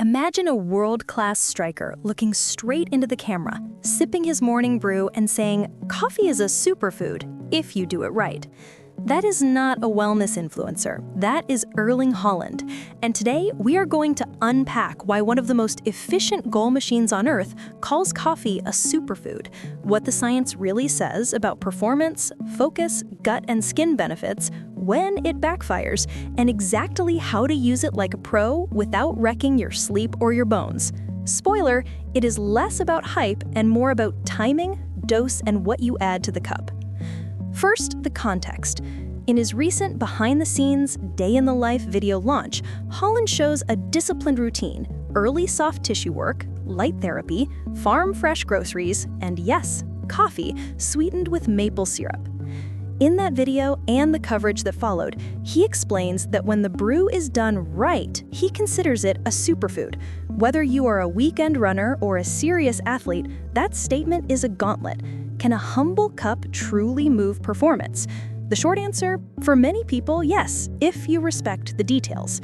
Imagine a world-class striker looking straight into the camera, sipping his morning brew and saying, "Coffee is a superfood, if you do it right." That is not a wellness influencer. That is Erling Haaland. And today, we are going to unpack why one of the most efficient goal machines on Earth calls coffee a superfood, what the science really says about performance, focus, gut, and skin benefits, when it backfires, and exactly how to use it like a pro without wrecking your sleep or your bones. Spoiler, it is less about hype and more about timing, dose, and what you add to the cup. First, the context. In his recent behind-the-scenes, day-in-the-life video launch, Haaland shows a disciplined routine: early soft tissue work, light therapy, farm-fresh groceries, and yes, coffee sweetened with maple syrup. In that video and the coverage that followed, he explains that when the brew is done right, he considers it a superfood. Whether you are a weekend runner or a serious athlete, that statement is a gauntlet. Can a humble cup truly move performance? The short answer, for many people, yes, if you respect the details.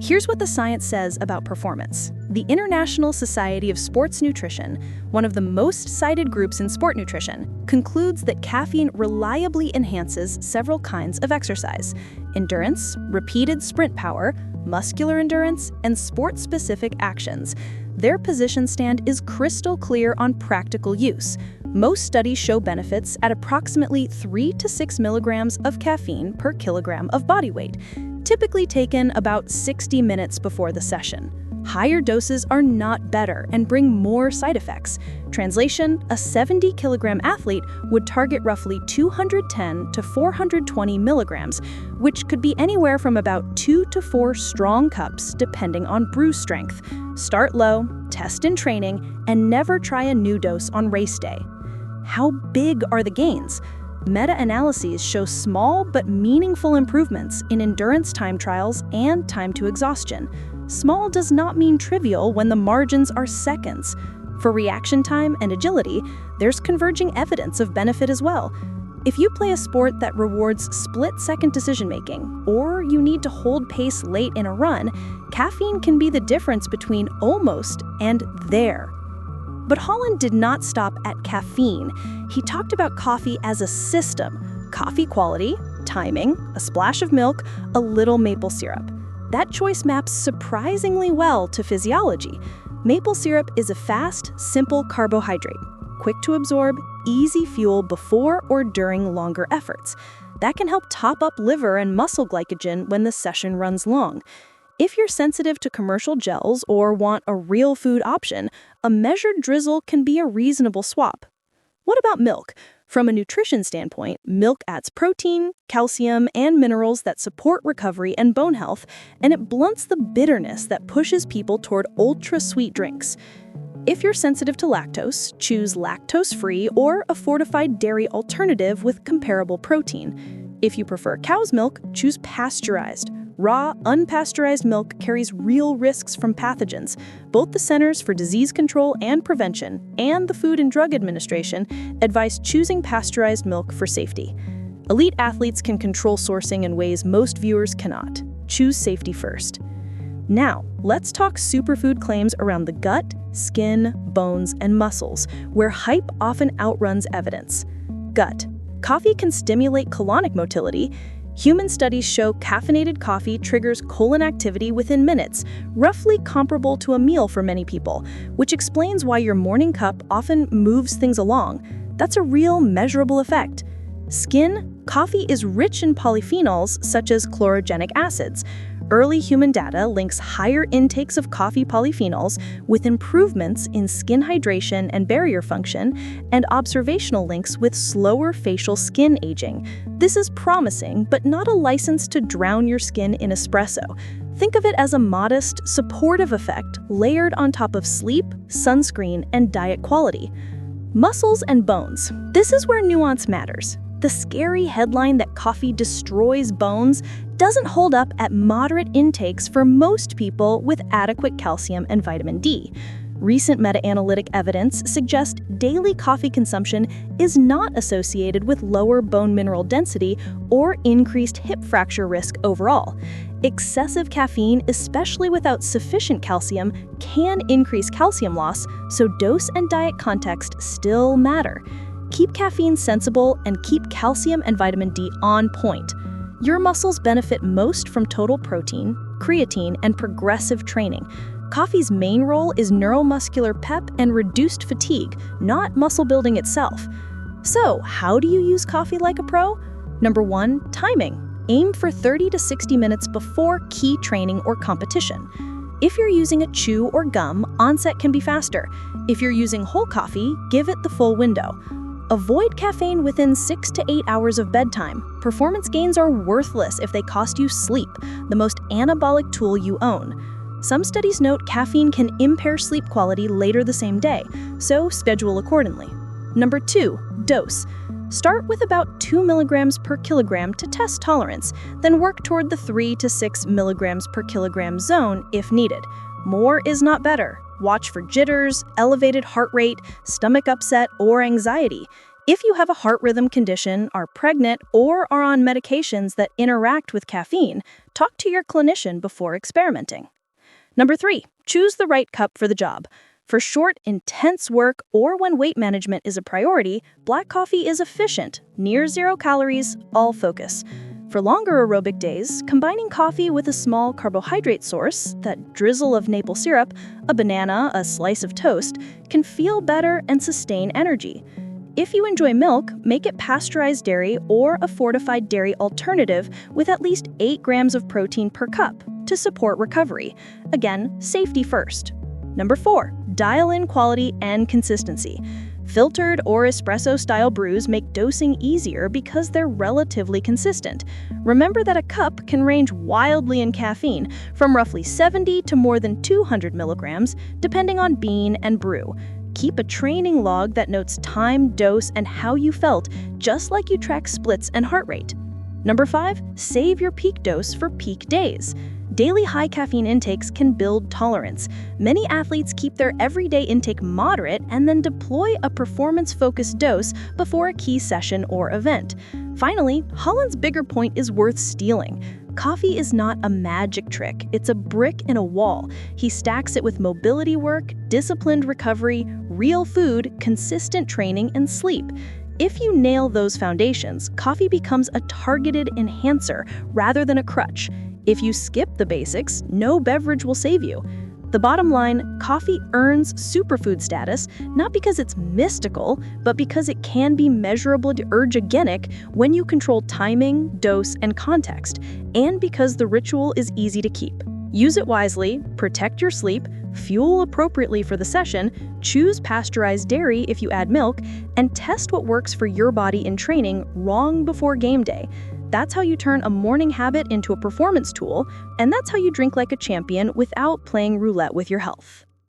Here's what the science says about performance. The International Society of Sports Nutrition, one of the most cited groups in sport nutrition, concludes that caffeine reliably enhances several kinds of exercise: endurance, repeated sprint power, muscular endurance, and sport-specific actions. Their position stand is crystal clear on practical use. Most studies show benefits at approximately 3 to 6 milligrams of caffeine per kilogram of body weight, typically taken about 60 minutes before the session. Higher doses are not better and bring more side effects. Translation, a 70-kilogram athlete would target roughly 210 to 420 milligrams, which could be anywhere from about 2 to 4 strong cups depending on brew strength. Start low, test in training, and never try a new dose on race day. How big are the gains? Meta-analyses show small but meaningful improvements in endurance time trials and time to exhaustion. Small does not mean trivial when the margins are seconds. For reaction time and agility, there's converging evidence of benefit as well. If you play a sport that rewards split-second decision-making, or you need to hold pace late in a run, caffeine can be the difference between almost and there. But Haaland did not stop at caffeine. He talked about coffee as a system: coffee quality, timing, a splash of milk, a little maple syrup. That choice maps surprisingly well to physiology. Maple syrup is a fast, simple carbohydrate, quick to absorb, easy fuel before or during longer efforts. That can help top up liver and muscle glycogen when the session runs long. If you're sensitive to commercial gels or want a real food option, a measured drizzle can be a reasonable swap. What about milk? From a nutrition standpoint, milk adds protein, calcium, and minerals that support recovery and bone health, and it blunts the bitterness that pushes people toward ultra-sweet drinks. If you're sensitive to lactose, choose lactose-free or a fortified dairy alternative with comparable protein. If you prefer cow's milk, choose pasteurized. Raw, unpasteurized milk carries real risks from pathogens. Both the Centers for Disease Control and Prevention and the Food and Drug Administration advise choosing pasteurized milk for safety. Elite athletes can control sourcing in ways most viewers cannot. Choose safety first. Now, let's talk superfood claims around the gut, skin, bones, and muscles, where hype often outruns evidence. Gut. Coffee can stimulate colonic motility. Human studies show caffeinated coffee triggers colon activity within minutes, roughly comparable to a meal for many people, which explains why your morning cup often moves things along. That's a real measurable effect. Skin. Coffee is rich in polyphenols such as chlorogenic acids. Early human data links higher intakes of coffee polyphenols with improvements in skin hydration and barrier function, and observational links with slower facial skin aging. This is promising, but not a license to drown your skin in espresso. Think of it as a modest, supportive effect layered on top of sleep, sunscreen, and diet quality. Muscles and bones. This is where nuance matters. The scary headline that coffee destroys bones doesn't hold up at moderate intakes for most people with adequate calcium and vitamin D. Recent meta-analytic evidence suggests daily coffee consumption is not associated with lower bone mineral density or increased hip fracture risk overall. Excessive caffeine, especially without sufficient calcium, can increase calcium loss, so dose and diet context still matter. Keep caffeine sensible and keep calcium and vitamin D on point. Your muscles benefit most from total protein, creatine, and progressive training. Coffee's main role is neuromuscular pep and reduced fatigue, not muscle building itself. So, how do you use coffee like a pro? Number 1, timing. Aim for 30 to 60 minutes before key training or competition. If you're using a chew or gum, onset can be faster. If you're using whole coffee, give it the full window. Avoid caffeine within 6 to 8 hours of bedtime. Performance gains are worthless if they cost you sleep, the most anabolic tool you own. Some studies note caffeine can impair sleep quality later the same day, so schedule accordingly. Number 2, dose. Start with about 2 milligrams per kilogram to test tolerance, then work toward the 3 to 6 milligrams per kilogram zone if needed. More is not better. Watch for jitters, elevated heart rate, stomach upset, or anxiety. If you have a heart rhythm condition, are pregnant, or are on medications that interact with caffeine, talk to your clinician before experimenting. Number 3, choose the right cup for the job. For short, intense work or when weight management is a priority, black coffee is efficient, near 0 calories, all focus. For longer aerobic days, combining coffee with a small carbohydrate source, that drizzle of maple syrup, a banana, a slice of toast, can feel better and sustain energy. If you enjoy milk, make it pasteurized dairy or a fortified dairy alternative with at least 8 grams of protein per cup to support recovery. Again, safety first. Number 4, dial in quality and consistency. Filtered or espresso-style brews make dosing easier because they're relatively consistent. Remember that a cup can range wildly in caffeine, from roughly 70 to more than 200 milligrams, depending on bean and brew. Keep a training log that notes time, dose, and how you felt, just like you track splits and heart rate. Number 5, save your peak dose for peak days. Daily high caffeine intakes can build tolerance. Many athletes keep their everyday intake moderate and then deploy a performance-focused dose before a key session or event. Finally, Haaland's bigger point is worth stealing. Coffee is not a magic trick, it's a brick in a wall. He stacks it with mobility work, disciplined recovery, real food, consistent training, and sleep. If you nail those foundations, coffee becomes a targeted enhancer rather than a crutch. If you skip the basics, no beverage will save you. The bottom line, coffee earns superfood status not because it's mystical, but because it can be measurably ergogenic when you control timing, dose, and context, and because the ritual is easy to keep. Use it wisely, protect your sleep, fuel appropriately for the session, choose pasteurized dairy if you add milk, and test what works for your body in training long before game day. That's how you turn a morning habit into a performance tool, and that's how you drink like a champion without playing roulette with your health.